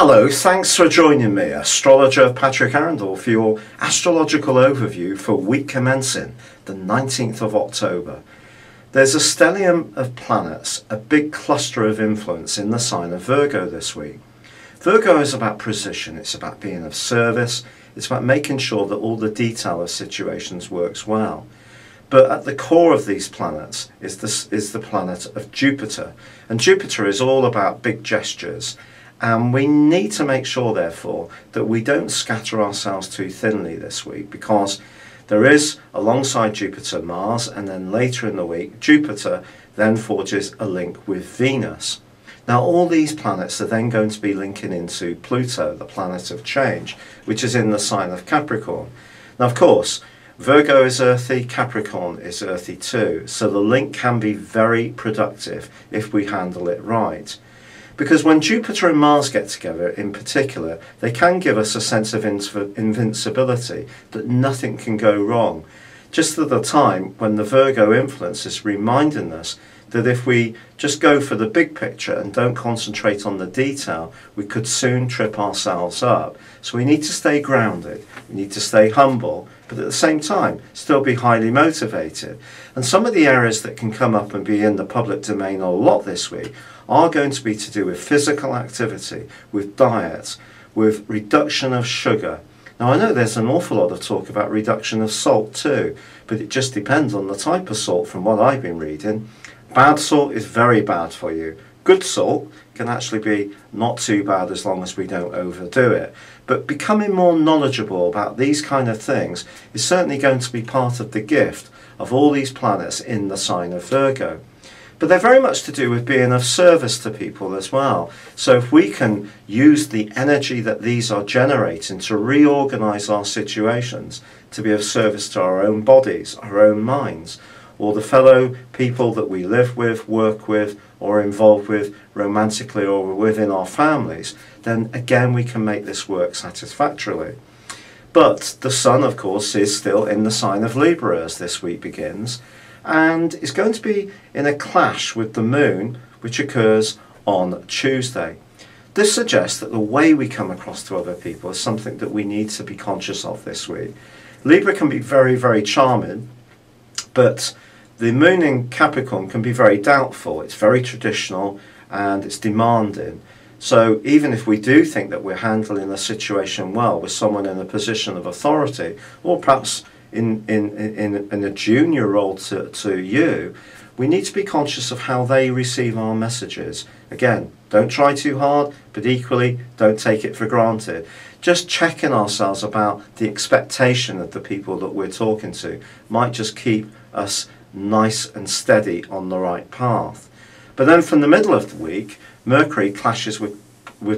Hello, thanks for joining me, astrologer Patrick Arundell, for your astrological overview for week commencing the 19th of October. There's a stellium of planets, a big cluster of influence in the sign of Virgo this week. Virgo is about precision, it's about being of service, it's about making sure that all the detail of situations works well. But at the core of these planets is the planet of Jupiter. And Jupiter is all about big gestures. And we need to make sure, therefore, that we don't scatter ourselves too thinly this week, because there is, alongside Jupiter, Mars, and then later in the week, Jupiter then forges a link with Venus. Now, all these planets are then going to be linking into Pluto, the planet of change, which is in the sign of Capricorn. Now, of course, Virgo is earthy, Capricorn is earthy too, so the link can be very productive if we handle it right. Because when Jupiter and Mars get together in particular, they can give us a sense of invincibility, that nothing can go wrong. Just at the time when the Virgo influence is reminding us that if we just go for the big picture and don't concentrate on the detail, we could soon trip ourselves up. So we need to stay grounded, we need to stay humble, but at the same time still be highly motivated. And some of the areas that can come up and be in the public domain a lot this week are going to be to do with physical activity, with diet, with reduction of sugar. Now, I know there's an awful lot of talk about reduction of salt too, but it just depends on the type of salt from what I've been reading. Bad salt is very bad for you. Good salt can actually be not too bad as long as we don't overdo it. But becoming more knowledgeable about these kind of things is certainly going to be part of the gift of all these planets in the sign of Virgo. But they're very much to do with being of service to people as well. So if we can use the energy that these are generating to reorganize our situations, to be of service to our own bodies, our own minds, or the fellow people that we live with, work with, or involved with romantically or within our families, then again we can make this work satisfactorily. But the Sun, of course, is still in the sign of Libra as this week begins, and is going to be in a clash with the Moon, which occurs on Tuesday. This suggests that the way we come across to other people is something that we need to be conscious of this week. Libra can be very, very charming, but the Moon in Capricorn can be very doubtful. It's very traditional and it's demanding. So even if we do think that we're handling a situation well with someone in a position of authority, or perhaps in a junior role to you, we need to be conscious of how they receive our messages. Again, don't try too hard, but equally don't take it for granted. Just checking ourselves about the expectation of the people that we're talking to might just keep us nice and steady on the right path. But then from the middle of the week, Mercury clashes with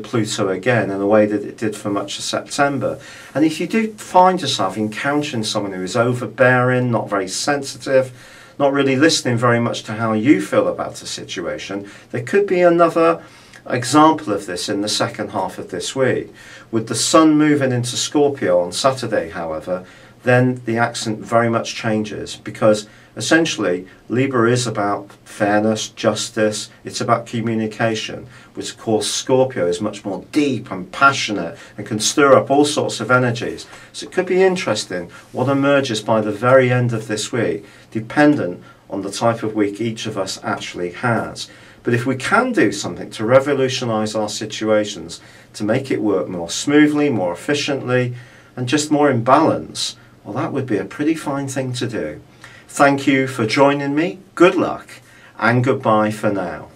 Pluto again in a way that it did for much of September. And if you do find yourself encountering someone who is overbearing, not very sensitive, not really listening very much to how you feel about a situation, there could be another example of this in the second half of this week. With the Sun moving into Scorpio on Saturday, however, then the accent very much changes, because essentially Libra is about fairness, justice, it's about communication, which of course Scorpio is much more deep and passionate and can stir up all sorts of energies. So it could be interesting what emerges by the very end of this week, dependent on the type of week each of us actually has. But if we can do something to revolutionize our situations, to make it work more smoothly, more efficiently, and just more in balance, well, that would be a pretty fine thing to do. Thank you for joining me, good luck, and goodbye for now.